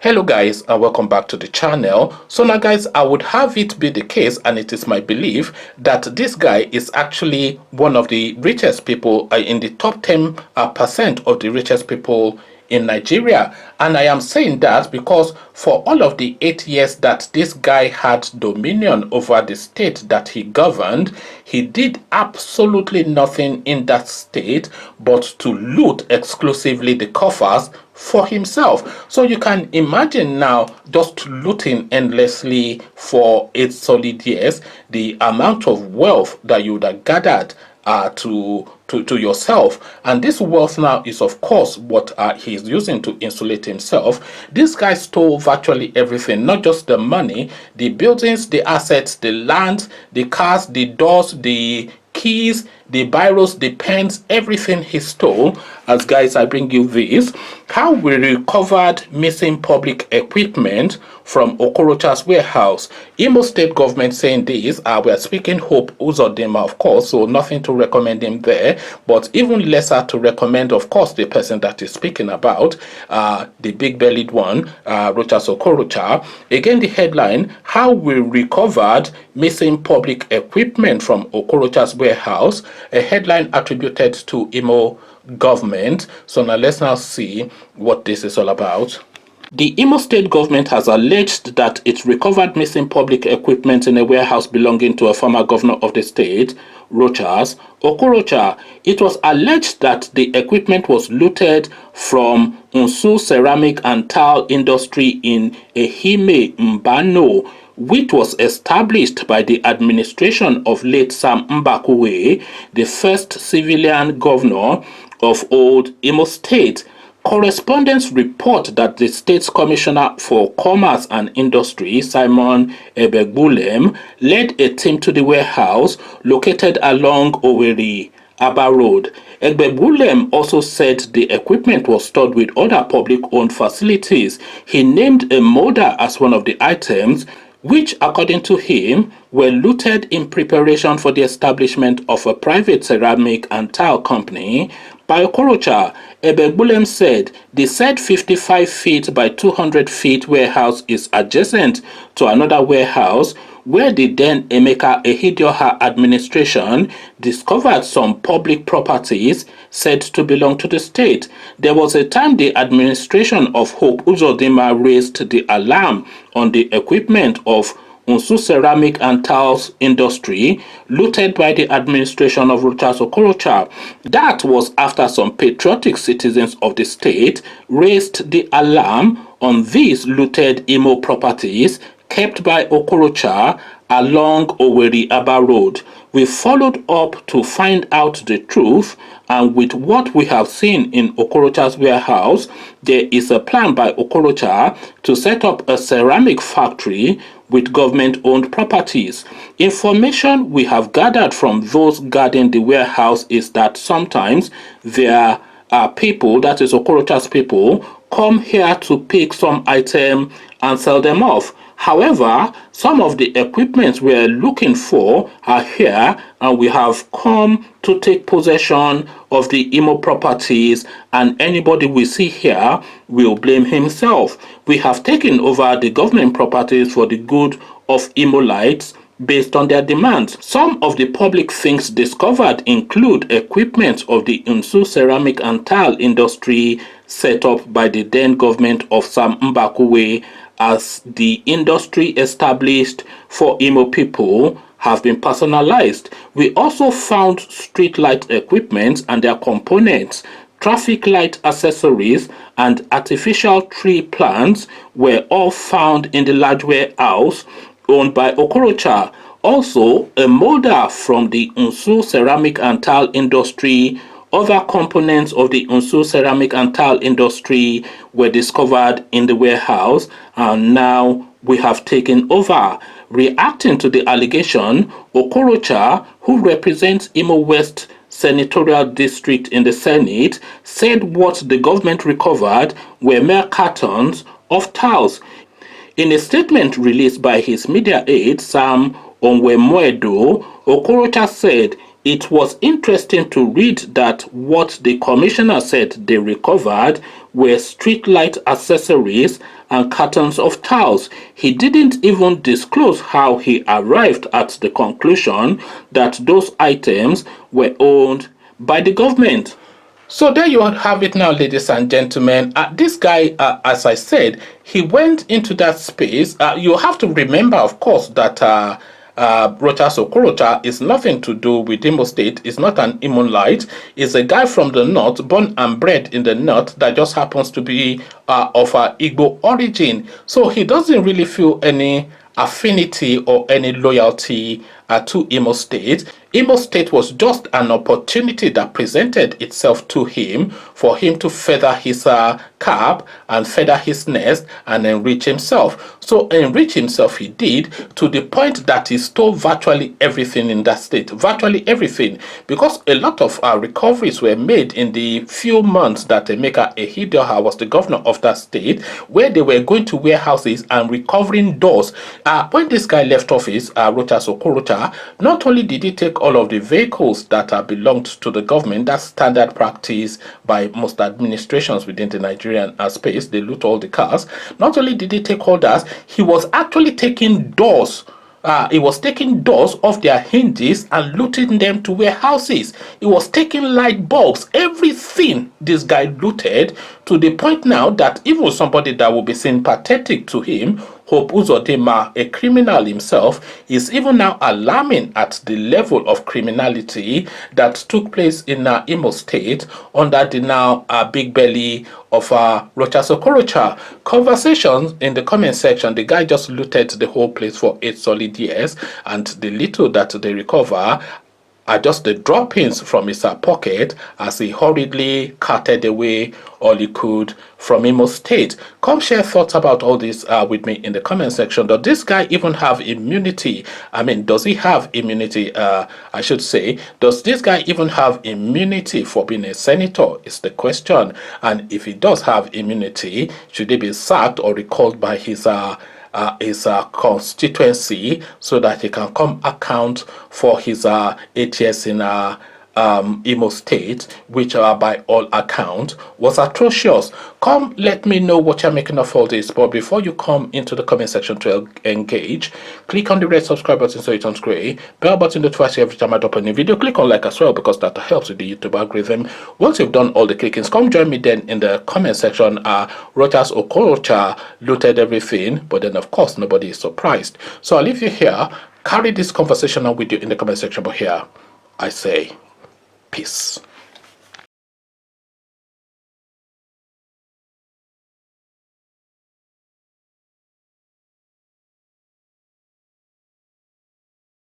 Hello guys, and welcome back to the channel. So now guys, I would have it be the case, and it is my belief that this guy is actually one of the richest people in the top 10% of the richest people in Nigeria. And I am saying that because for all of the 8 years that this guy had dominion over the state that he governed, he did absolutely nothing in that state but to loot exclusively the coffers for himself. So you can imagine now, just looting endlessly for 8 solid years, the amount of wealth that you would have gathered to yourself. And this wealth now is of course what he's using to insulate himself. This guy stole virtually everything, not just the money, the buildings, the assets, the land, the cars, the doors, the keys, the biros, the pens, everything he stole. As guys, I bring you this: how we recovered missing public equipment from Okorocha'S warehouse. Imo State government saying this. We are speaking Hope Uzodinma, of course, so nothing to recommend him there, but even lesser to recommend, of course, the person that is speaking about, the big-bellied one, Rochas Okorocha. Again, the headline: how we recovered missing public equipment from Okorocha'S warehouse, a headline attributed to Imo government. So now let's now see what this is all about. The Imo State government has alleged that it recovered missing public equipment in a warehouse belonging to a former governor of the state, Rochas Okorocha. It was alleged that the equipment was looted from Unsu ceramic and tile industry in Ehime Mbano, which was established by the administration of late Sam Mbakwe, the first civilian governor of old Imo State. Correspondents report that the state's commissioner for commerce and industry, Simon Ebegbulem, led a team to the warehouse located along Aba Road. Ebegbulem also said the equipment was stored with other public-owned facilities. He named a molder as one of the items, which, according to him, were looted in preparation for the establishment of a private ceramic and tile company. By Okorocha, Ebegbulem said the said 55 feet by 200 feet warehouse is adjacent to another warehouse where the then Emeka Ehidioha administration discovered some public properties said to belong to the state. There was a time the administration of Hope Uzodinma raised the alarm on the equipment of Unsu ceramic and tiles industry looted by the administration of Rochas Okorocha. That was after some patriotic citizens of the state raised the alarm on these looted Imo properties kept by Okorocha along Aba Road. We followed up to find out the truth, and with what we have seen in Okorocha'S warehouse, there is a plan by Okorocha to set up a ceramic factory with government-owned properties. Information we have gathered from those guarding the warehouse is that sometimes there are people, that is Okorocha'S people, come here to pick some item and sell them off. However, some of the equipment we are looking for are here, and we have come to take possession of the Imo properties, and anybody we see here will blame himself. We have taken over the government properties for the good of Imolites based on their demands. Some of the public things discovered include equipment of the Unsu ceramic and tile industry set up by the then government of Sam Mbakwe, as the industry established for Imo people have been personalized. We also found street light equipment and their components. Traffic light accessories and artificial tree plants were all found in the large warehouse owned by Okorocha. Also, a molder from the Unsu ceramic and tile industry. Other components of the Unsu ceramic and tile industry were discovered in the warehouse, and now we have taken over. Reacting to the allegation, Okorocha, who represents Imo West Senatorial District in the Senate, said what the government recovered were mere cartons of tiles. In a statement released by his media aide, Sam Onwemoedo, Okorocha said it was interesting to read that what the commissioner said they recovered were streetlight accessories and cartons of towels. He didn't even disclose how he arrived at the conclusion that those items were owned by the government. So there you have it now, ladies and gentlemen. This guy, as I said, he went into that space. You have to remember, of course, that Rochas Okorocha is nothing to do with Imo State. Is not an Imonite. Is a guy from the north, born and bred in the north, that just happens to be of Igbo origin. So he doesn't really feel any affinity or any loyalty to Imo State. Imo State was just an opportunity that presented itself to him for him to feather his cap and feather his nest and enrich himself. So enrich himself he did, to the point that he stole virtually everything in that state. Virtually everything. Because a lot of recoveries were made in the few months that Emeka Ehidioha was the governor of that state, where they were going to warehouses and recovering doors. When this guy left office, Rochas Okorocha, not only did he take all of the vehicles that belonged to the government, that's standard practice by most administrations within the Nigerian space, they loot all the cars. Not only did he take all that, he was actually taking doors. He was taking doors off their hinges and looting them to warehouses. He was taking light bulbs, everything this guy looted, to the point now that even somebody that will be sympathetic to him, Hope Uzodinma, a criminal himself, is even now alarming at the level of criminality that took place in Imo State under the now big belly of Rochas Okorocha. Conversations in the comment section, the guy just looted the whole place for 8 solid years, and the little that they recover are just the droppings from his pocket as he hurriedly carted away all he could from Imo State. Come share thoughts about all this with me in the comment section. Does this guy even have immunity? I mean, does he have immunity? I should say, does this guy even have immunity for being a senator is the question. And if he does have immunity, should he be sacked or recalled by his constituency so that he can come account for his 8 years in Imo State, which by all account was atrocious. Come let me know what you're making of all this, but before you come into the comment section to engage, click on the red subscribe button so it turns gray, bell button notifies you every time I drop a new video, click on like as well because that helps with the YouTube algorithm. Once you've done all the clickings, come join me then in the comment section. Rochas Okorocha looted everything, but then of course nobody is surprised. So I'll leave you here, carry this conversation on with you in the comment section, but here I say peace.